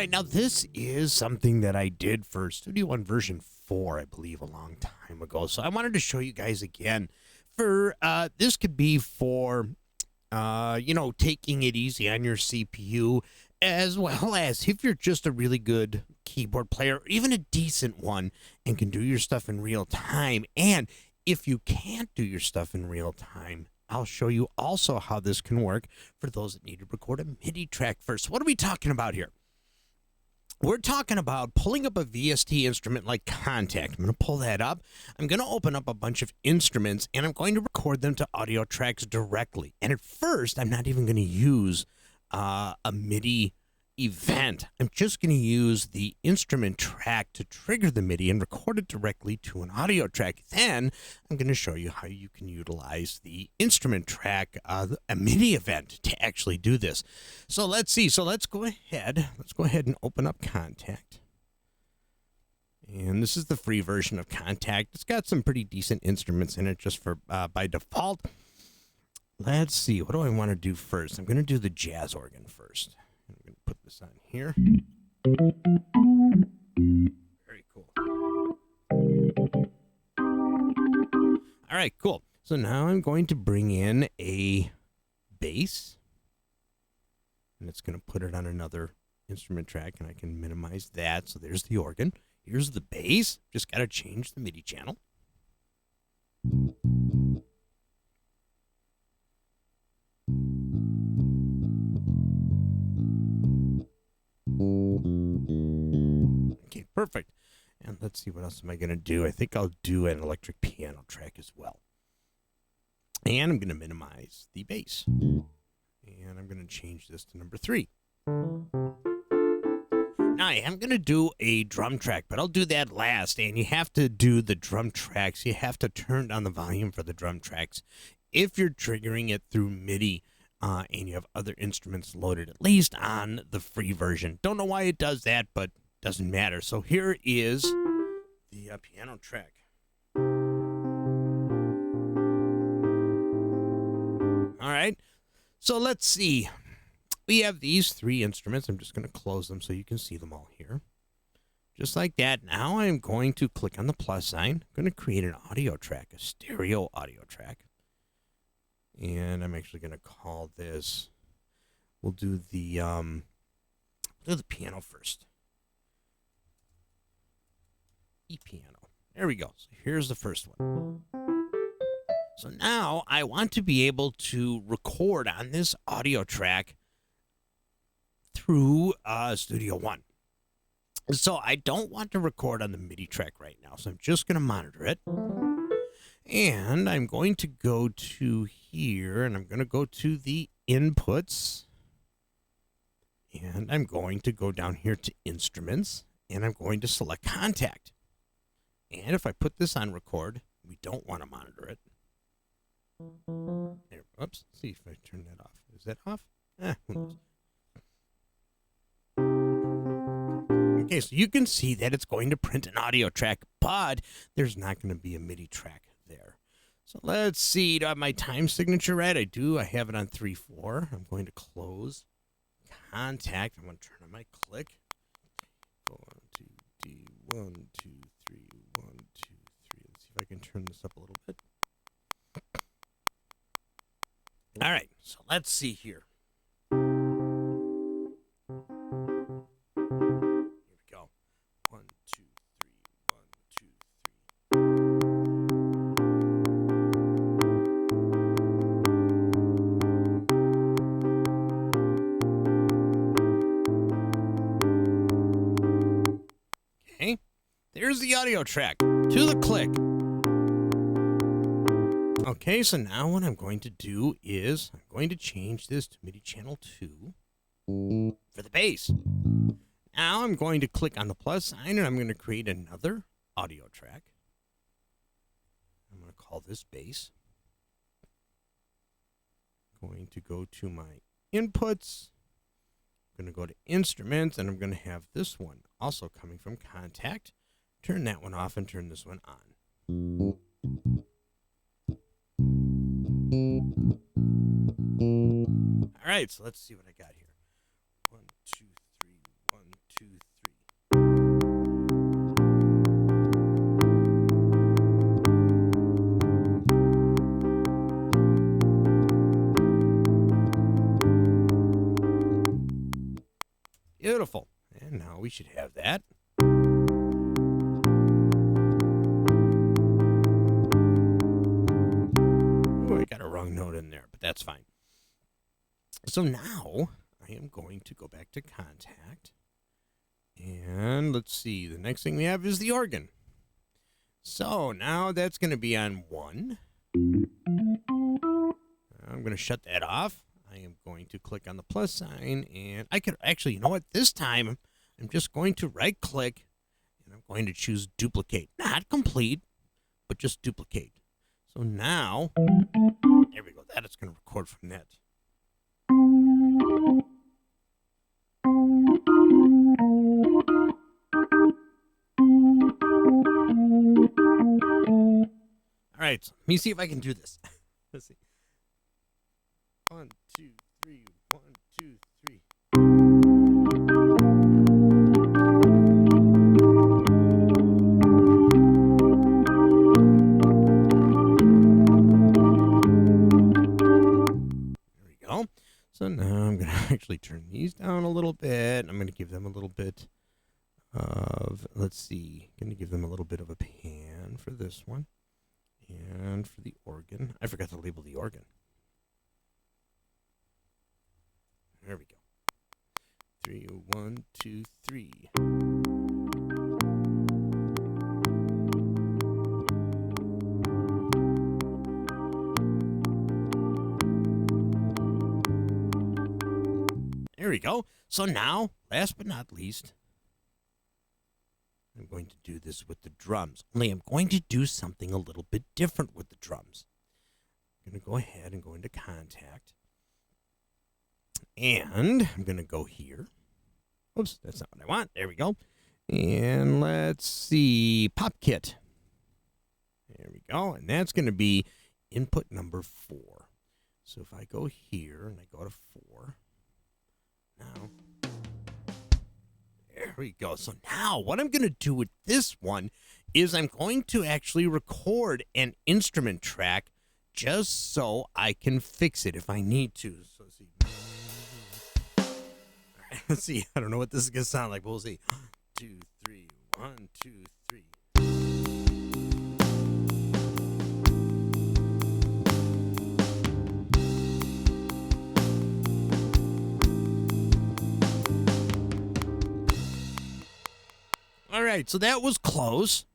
right, now this is something that I did for Studio One version 4, I believe, a long time ago. So I wanted to show you guys again. For this could be for taking it easy on your CPU, as well as if you're just a really good keyboard player, or even a decent one, and can do your stuff in real time. And if you can't do your stuff in real time, I'll show you also how this can work for those that need to record a MIDI track first. What are we talking about here? We're talking about pulling up a VST instrument like Contact. I'm going to pull that up. I'm going to open up a bunch of instruments, and I'm going to record them to audio tracks directly. And at first, I'm not even going to use a MIDI event. I'm just going to use the instrument track to trigger the MIDI and record it directly to an audio track. Then I'm going to show you how you can utilize the instrument track, a MIDI event, to actually do this. So let's see. So let's go ahead. Let's go ahead and open up Contact. And this is the free version of Contact. It's got some pretty decent instruments in it just for by default. Let's see. What do I want to do first? I'm going to do the jazz organ first. I'm going to put this on here. Very cool. All right, cool. So now I'm going to bring in a bass. And it's going to put it on another instrument track, and I can minimize that. So there's the organ. Here's the bass. Just got to change the MIDI channel. Okay, perfect. And let's see, what else am I going to do? I think I'll do an electric piano track as well. And I'm going to minimize the bass. And I'm going to change this to number 3. Now, I am going to do a drum track, but I'll do that last. And you have to do the drum tracks. You have to turn down the volume for the drum tracks if you're triggering it through MIDI. And you have other instruments loaded, at least on the free version. Don't know why it does that, but doesn't matter. So here is the piano track. All right. So let's see. We have these 3 instruments. I'm just going to close them so you can see them all here. Just like that. Now I'm going to click on the plus sign. I'm going to create an audio track, a stereo audio track. And I'm actually going to call this, we'll do the piano first. E-piano. There we go. So here's the first one. So now I want to be able to record on this audio track through Studio One. So I don't want to record on the MIDI track right now, so I'm just going to monitor it. And I'm going to go to here, and I'm going to go to the inputs. And I'm going to go down here to instruments, and I'm going to select Contact. And if I put this on record, we don't want to monitor it. There, oops, see if I turn that off. Is that off? Who knows? Okay, so you can see that it's going to print an audio track, but there's not going to be a MIDI track there. So let's see. Do I have my time signature right? I do. I have it on 3/4. I'm going to close Contact. I'm going to turn on my click. 1, 2, D, 1, 2, 3, 1, 2, 3. Let's see if I can turn this up a little bit. All right, so let's see here. Here we go. 1, 2, 3, 1, 2, 3. Okay, there's the audio track to the click. Okay, so now what I'm going to do is I'm going to change this to MIDI channel 2 for the bass. Now I'm going to click on the plus sign, and I'm going to create another audio track. I'm going to call this bass. I'm going to go to my inputs. I'm going to go to instruments, and I'm going to have this one also coming from Contact. Turn that one off and turn this one on. All right, so let's see what I got here. 1, 2, 3, 1, 2, Beautiful. And now we should have that. Oh, I got a wrong note in there, but that's fine. So now I am going to go back to contact. And let's see. The next thing we have is the organ. So now that's going to be on 1. I'm going to shut that off. I am going to click on the plus sign, and I could actually, you know what? This time, I'm just going to right-click, and I'm going to choose duplicate. Not complete, but just duplicate. So now, there we go. That is going to record from that. All right, so let me see if I can do this. Let's see. 1, 2, 3. 1, 2, 3. There we go. So now I'm going to actually turn these down a little bit. I'm going to give them a little bit of, let's see, going to give them a little bit of a pan for this one. And for the organ, I forgot to label the organ. There we go. 3, 1, 2, 3. There we go. So now, last but not least, I'm going to do this with the drums. Only I'm going to do something a little bit different with the drums. I'm going to go ahead and go into contact. And I'm going to go here. Oops, that's not what I want. There we go. And let's see, pop kit. There we go. And that's going to be input number 4. So if I go here and I go to 4, now, there we go. So now what I'm going to do with this one is I'm going to actually record an instrument track just so I can fix it if I need to. So let's see. All right, let's see. I don't know what this is going to sound like, but we'll see. 2, 3. 1, 2, 3. All right, so that was close,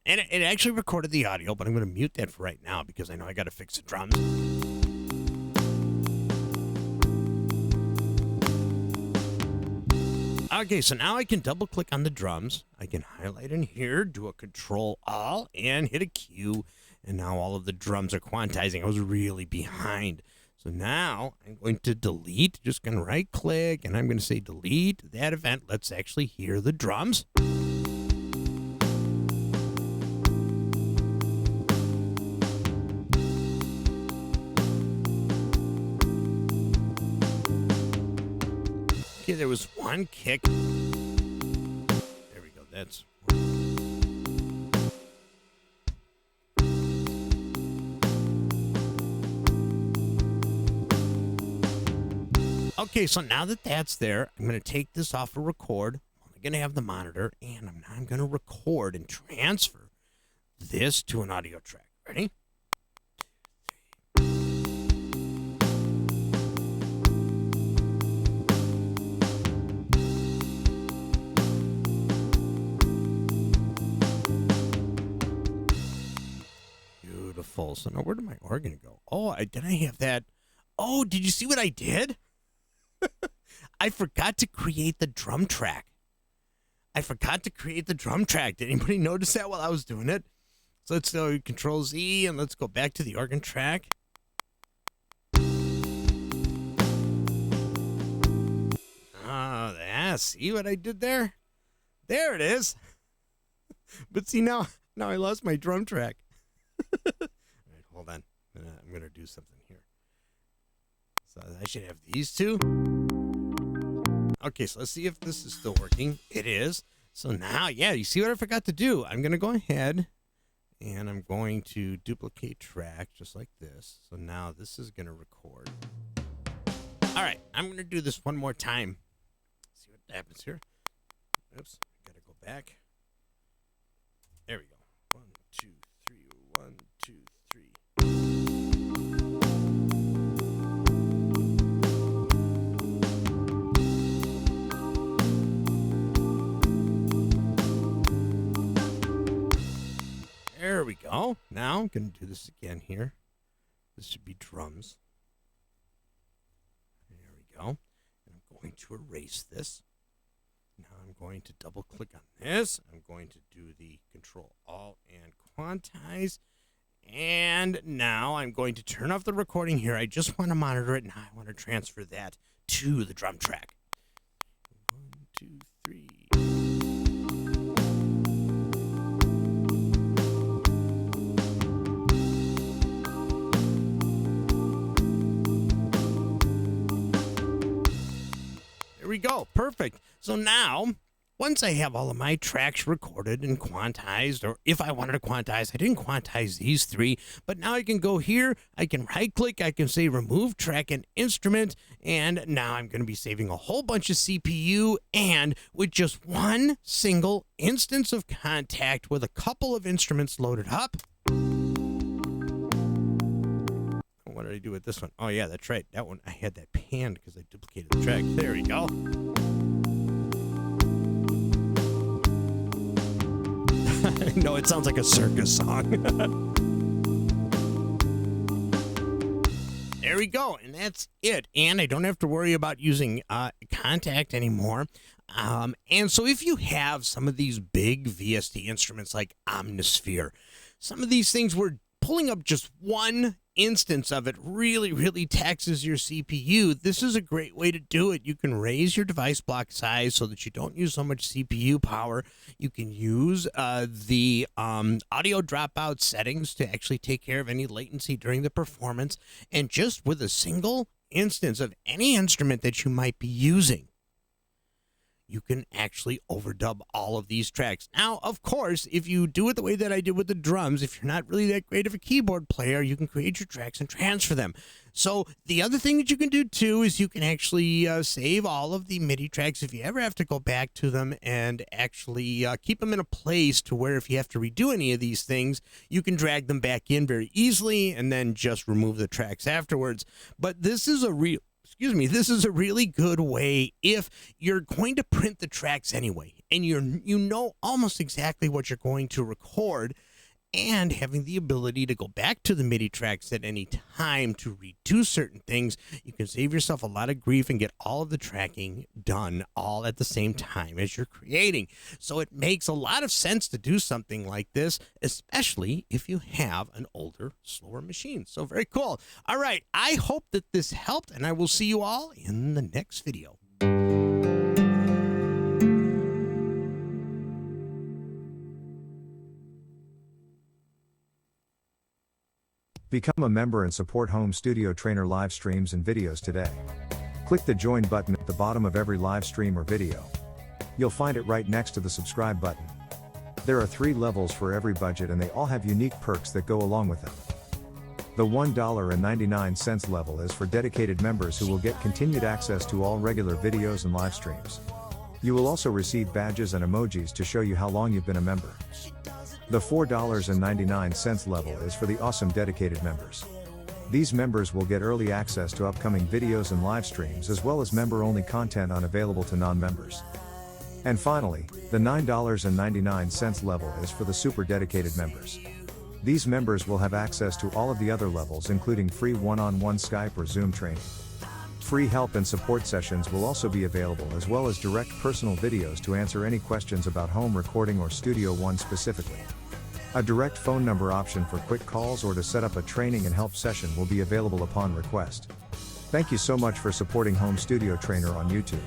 and it actually recorded the audio, but I'm going to mute that for right now because I know I got to fix the drums. Okay, so now I can double-click on the drums. I can highlight in here, do a Control-All, and hit a Q, and now all of the drums are quantizing. I was really behind. So now I'm going to delete, just going to right-click, and I'm going to say delete that event. Let's actually hear the drums. Okay, there was one kick. There we go. That's okay. So now that that's there, I'm going to take this off of record. I'm going to have the monitor, and I'm going to record and transfer this to an audio track. Ready? Beautiful. So now where did my organ go? Oh, did I have that? Oh, did you see what I did? I forgot to create the drum track. Did anybody notice that while I was doing it? So let's go Control Z and let's go back to the organ track. Oh, yeah. See what I did there? There it is. But see, now I lost my drum track. All right, hold on. I'm going to do something here. So I should have these two. Okay, so let's see if this is still working. It is. So now, yeah, you see what I forgot to do? I'm going to go ahead and I'm going to duplicate track just like this. So now this is going to record. All right, I'm going to do this one more time. See what happens here. Oops, gotta go back. There we go. 1, 2, 3. 1, 2, 3. There we go. Now I'm going to do this again here. This should be drums. There we go. And I'm going to erase this. Now I'm going to double click on this. I'm going to do the Control Alt and quantize. And now I'm going to turn off the recording here. I just want to monitor it. Now I want to transfer that to the drum track. 1, 2, 3. There we go. Perfect. So now, once I have all of my tracks recorded and quantized, or if I wanted to quantize, I didn't quantize these 3, but now I can go here, I can right-click, I can say remove track and instrument, and now I'm going to be saving a whole bunch of CPU, and with just one single instance of contact with a couple of instruments loaded up. What did I do with this one? Oh, yeah, that's right. That one, I had that panned because I duplicated the track. There we go. No, it sounds like a circus song. There we go, and that's it. And I don't have to worry about using contact anymore. And so if you have some of these big VST instruments like Omnisphere, some of these things were pulling up just one instance of it really taxes your CPU. This is a great way to do it. You can raise your device block size so that you don't use so much CPU power. You can use the audio dropout settings to actually take care of any latency during the performance. And just with a single instance of any instrument that you might be using, you can actually overdub all of these tracks. Now, of course, if you do it the way that I did with the drums, if you're not really that great of a keyboard player, you can create your tracks and transfer them. So the other thing that you can do too is you can actually save all of the MIDI tracks if you ever have to go back to them and actually keep them in a place to where if you have to redo any of these things, you can drag them back in very easily and then just remove the tracks afterwards. But this is a this is a really good way if you're going to print the tracks anyway, and you know almost exactly what you're going to record, and having the ability to go back to the MIDI tracks at any time to redo certain things, you can save yourself a lot of grief and get all of the tracking done all at the same time as you're creating. So it makes a lot of sense to do something like this, especially if you have an older, slower machine. So very cool. All right, I hope that this helped, and I will see you all in the next video. Become a member and support Home Studio Trainer live streams and videos today. Click the join button at the bottom of every live stream or video. You'll find it right next to the subscribe button. There are 3 levels for every budget, and they all have unique perks that go along with them. The $1.99 level is for dedicated members who will get continued access to all regular videos and live streams. You will also receive badges and emojis to show you how long you've been a member. The $4.99 level is for the awesome dedicated members. These members will get early access to upcoming videos and live streams, as well as member-only content unavailable to non-members. And finally, the $9.99 level is for the super dedicated members. These members will have access to all of the other levels, including free one-on-one Skype or Zoom training. Free help and support sessions will also be available, as well as direct personal videos to answer any questions about home recording or Studio One specifically. A direct phone number option for quick calls or to set up a training and help session will be available upon request. Thank you so much for supporting Home Studio Trainer on YouTube.